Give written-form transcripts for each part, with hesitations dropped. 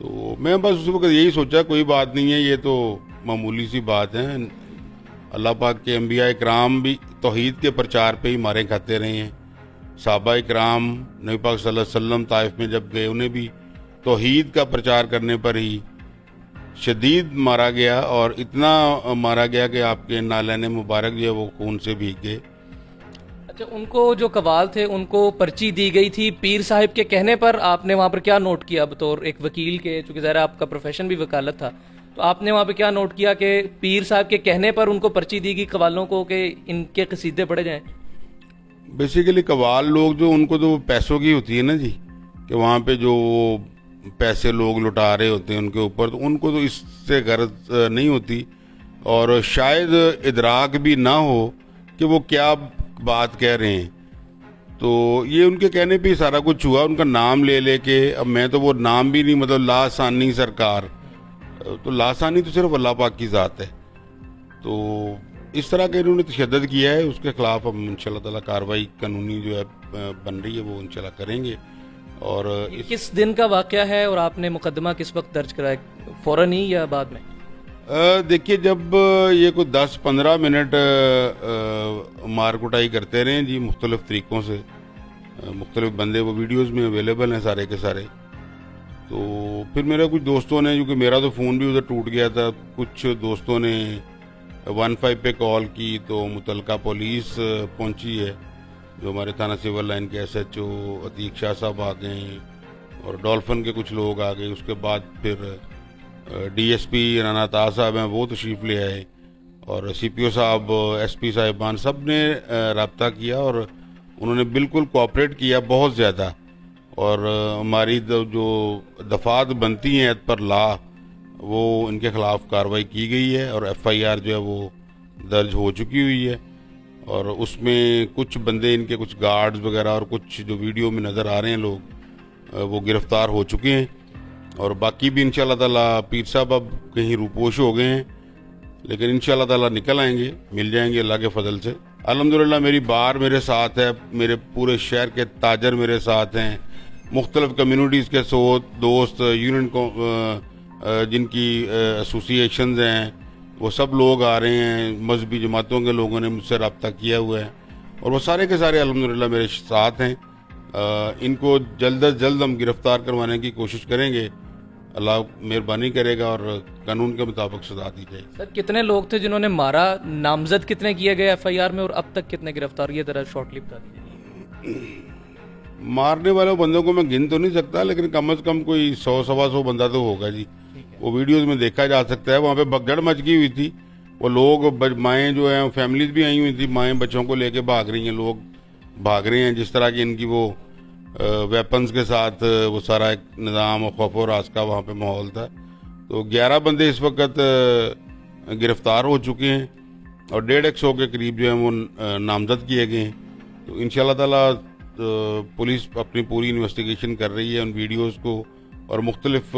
تو میں بس اس وقت یہی سوچا کوئی بات نہیں ہے, یہ تو معمولی سی بات ہے. اللہ پاک کے انبیاء اکرام بھی توحید کے پرچار پہ ہی مارے کھاتے رہے ہیں. صحابہ اکرام نبی پاک صلی اللہ علیہ وسلم طائف میں جب گئے, انہیں بھی توحید کا پرچار کرنے پر ہی شدید مارا گیا, اور اتنا مارا گیا کہ آپ کے نالین مبارک جو ہے وہ خون سے بھیگ گئے. اچھا, ان کو جو قوال تھے ان کو پرچی دی گئی تھی پیر صاحب کے کہنے پر. آپ نے وہاں پر کیا نوٹ کیا بطور ایک وکیل کے, چونکہ ظاہر آپ کا پروفیشن بھی وکالت تھا, تو آپ نے وہاں پہ کیا نوٹ کیا کہ پیر صاحب کے کہنے پر ان کو پرچی دی گئی قوالوں کو کہ ان کے قصیدے پڑھے جائیں؟ بیسیکلی قوال لوگ جو, ان کو تو پیسوں کی ہوتی ہے نا جی, کہ وہاں پہ جو پیسے لوگ لٹا رہے ہوتے ہیں ان کے اوپر, تو ان کو تو اس سے غرض نہیں ہوتی, اور شاید ادراک بھی نہ ہو کہ وہ کیا بات کہہ رہے ہیں. تو یہ ان کے کہنے پہ ہی سارا کچھ ہوا, ان کا نام لے لے کے. اب میں تو وہ نام بھی نہیں, مطلب لاسانی سرکار, تو لاسانی تو صرف اللہ پاک کی ذات ہے. تو اس طرح کے انہوں نے تشدد کیا ہے, اس کے خلاف ہم انشاءاللہ تعالی کارروائی قانونی جو ہے بن رہی ہے وہ انشاءاللہ کریں گے. اور کس دن کا واقعہ ہے اور آپ نے مقدمہ کس وقت درج کرایا, فوراً ہی یا بعد میں؟ دیکھیے, جب یہ کوئی 10-15 منٹ مار کٹائی کرتے رہے جی مختلف طریقوں سے, مختلف بندے, وہ ویڈیوز میں اویلیبل ہیں سارے کے سارے. تو پھر میرے کچھ دوستوں نے, کیونکہ میرا تو فون بھی ادھر ٹوٹ گیا تھا, کچھ دوستوں نے 15 پہ کال کی, تو متعلقہ پولیس پہنچی ہے, جو ہمارے تھانہ سول لائن کے SHO عتیق شاہ صاحب آ گئے ہیں, اور ڈولفن کے کچھ لوگ آ گئے. اس کے بعد پھر DSP رانا طاہر صاحب ہیں, وہ تشریف لے آئے, اور CPO صاحب, SP صاحبان, سب نے رابطہ کیا, اور انہوں نے بالکل کوآپریٹ کیا بہت زیادہ. اور ہماری جو دفعات بنتی ہیں پر لا, وہ ان کے خلاف کارروائی کی گئی ہے, اور FIR جو ہے وہ درج ہو چکی ہوئی ہے. اور اس میں کچھ بندے, ان کے کچھ گارڈز وغیرہ, اور کچھ جو ویڈیو میں نظر آ رہے ہیں لوگ, وہ گرفتار ہو چکے ہیں. اور باقی بھی انشاءاللہ تعالیٰ, پیر صاحب اب کہیں روپوش ہو گئے ہیں, لیکن انشاءاللہ تعالیٰ نکل آئیں گے, مل جائیں گے اللہ کے فضل سے. الحمدللہ میری بار میرے ساتھ ہے, میرے پورے شہر کے تاجر میرے ساتھ ہیں, مختلف کمیونٹیز کے دوست, یونین کو جن کی ایسوسیشنز ہیں, وہ سب لوگ آ رہے ہیں. مذہبی جماعتوں کے لوگوں نے مجھ سے رابطہ کیا ہوا ہے, اور وہ سارے کے سارے الحمدللہ میرے ساتھ ہیں. ان کو جلد از جلد ہم گرفتار کروانے کی کوشش کریں گے, اللہ مہربانی کرے گا, اور قانون کے مطابق سزا دی جائے. سر, کتنے لوگ تھے جنہوں نے مارا, نامزد کتنے کیے گئے FIR میں, اور اب تک کتنے گرفتار ہوئے, ذرا شارٹلی بتا دیجیے. مارنے والے بندوں کو میں گن تو نہیں سکتا, لیکن کم از کم کوئی 100-125 بندہ تو ہوگا جی. وہ ویڈیوز میں دیکھا جا سکتا ہے. وہاں پہ بگڑ مچ گئی ہوئی تھی, وہ لوگ, مائیں جو ہیں, فیملیز بھی آئی ہوئی تھی, مائیں بچوں کو لے کے بھاگ رہی ہیں, لوگ بھاگ رہے ہیں. جس طرح کی ان کی وہ ویپنز کے ساتھ وہ سارا ایک نظام و خوف و راز کا وہاں پہ ماحول تھا. تو 11 بندے اس وقت گرفتار ہو چکے ہیں, اور 150 کے قریب جو ہیں وہ نامزد کیے گئے ہیں. تو انشاءاللہ تعالیٰ پولیس اپنی پوری انویسٹیگیشن کر رہی ہے ان ویڈیوز کو, اور مختلف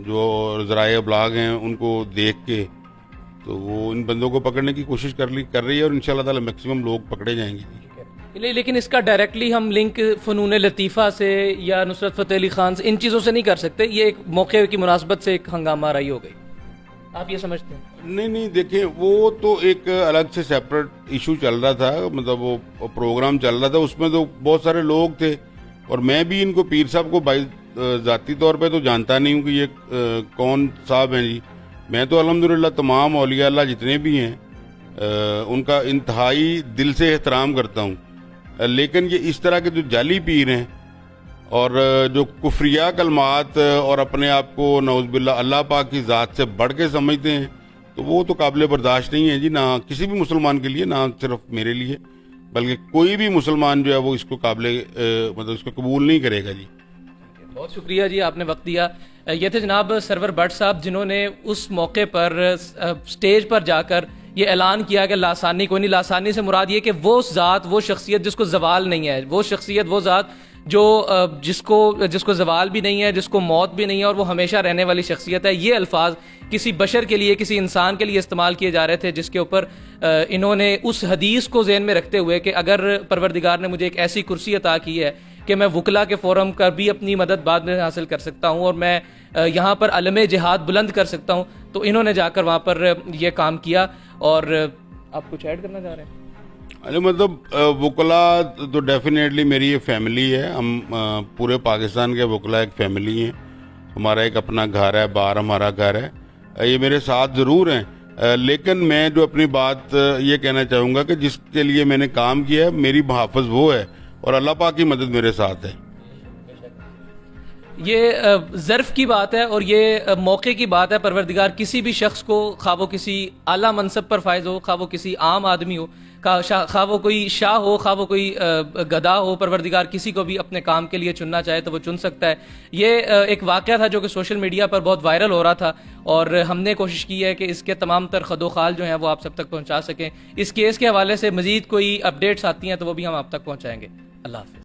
جو ذرائع ابلاغ ہیں ان کو دیکھ کے, تو وہ ان بندوں کو پکڑنے کی کوشش کر رہی ہے, اور انشاءاللہ تعالیٰ میکسیمم لوگ پکڑے جائیں گے. لیکن اس کا ڈائریکٹلی ہم لنک فنون لطیفہ سے یا نصرت فتح علی خان سے, ان چیزوں سے نہیں کر سکتے. یہ ایک موقع کی مناسبت سے ایک ہنگامہ آرائی ہو گئی, آپ یہ سمجھتے ہیں؟ نہیں, دیکھیں, وہ تو ایک الگ سے سیپریٹ ایشو چل رہا تھا, مطلب وہ پروگرام چل رہا تھا, اس میں تو بہت سارے لوگ تھے, اور میں بھی ان کو, پیر صاحب کو ذاتی طور پہ تو جانتا نہیں ہوں کہ یہ کون صاحب ہیں جی. میں تو الحمدللہ تمام اولیاء اللہ جتنے بھی ہیں ان کا انتہائی دل سے احترام کرتا ہوں, لیکن یہ اس طرح کے جو جعلی پیر ہیں, اور جو کفریہ کلمات, اور اپنے آپ کو نعوذ باللہ اللہ پاک کی ذات سے بڑھ کے سمجھتے ہیں, تو وہ تو قابل برداشت نہیں ہے جی, نہ کسی بھی مسلمان کے لیے, نہ صرف میرے لیے, بلکہ کوئی بھی مسلمان جو ہے وہ اس کو مطلب اس کو قبول نہیں کرے گا جی. بہت شکریہ جی, آپ نے وقت دیا. یہ تھے جناب سرور بٹ صاحب, جنہوں نے اس موقع پر سٹیج پر جا کر یہ اعلان کیا کہ لاسانی کوئی نہیں. لاسانی سے مراد یہ کہ وہ ذات, وہ شخصیت جس کو زوال نہیں ہے, وہ شخصیت, وہ ذات جو جس کو زوال بھی نہیں ہے, جس کو موت بھی نہیں ہے, اور وہ ہمیشہ رہنے والی شخصیت ہے. یہ الفاظ کسی بشر کے لیے, کسی انسان کے لیے استعمال کیے جا رہے تھے, جس کے اوپر انہوں نے اس حدیث کو ذہن میں رکھتے ہوئے کہ اگر پروردگار نے مجھے ایک ایسی کرسی عطا کی ہے کہ میں وکلا کے فورم کا بھی اپنی مدد بعد میں حاصل کر سکتا ہوں اور میں یہاں پر علم جہاد بلند کر سکتا ہوں. تو انہوں نے جا کر وہاں پر یہ کام کیا. اور آپ کچھ ایڈ کرنا چاہ رہے ہیں؟ مطلب وکلا تو ڈیفینیٹلی میری یہ فیملی ہے. ہم پورے پاکستان کے وکلا ایک فیملی ہیں. ہمارا ایک اپنا گھر ہے، باہر ہمارا گھر ہے. یہ میرے ساتھ ضرور ہیں، لیکن میں جو اپنی بات یہ کہنا چاہوں گا کہ جس کے لیے میں نے کام کیا ہے میری محافظ وہ ہے اور اللہ پاک کی مدد میرے ساتھ ہے. یہ ظرف کی بات ہے اور یہ موقع کی بات ہے. پروردگار کسی بھی شخص کو، خواہ وہ کسی اعلیٰ منصب پر فائز ہو، خواہ وہ کسی عام آدمی ہو، خواہ وہ کوئی شاہ ہو، خواہ وہ کوئی گدھا ہو، پروردگار کسی کو بھی اپنے کام کے لیے چننا چاہے تو وہ چن سکتا ہے. یہ ایک واقعہ تھا جو کہ سوشل میڈیا پر بہت وائرل ہو رہا تھا اور ہم نے کوشش کی ہے کہ اس کے تمام تر خد و خال جو ہیں وہ آپ سب تک پہنچا سکیں. اس کیس کے حوالے سے مزید کوئی اپڈیٹس آتی ہیں تو وہ بھی ہم آپ تک پہنچائیں گے. اللہ حافظ.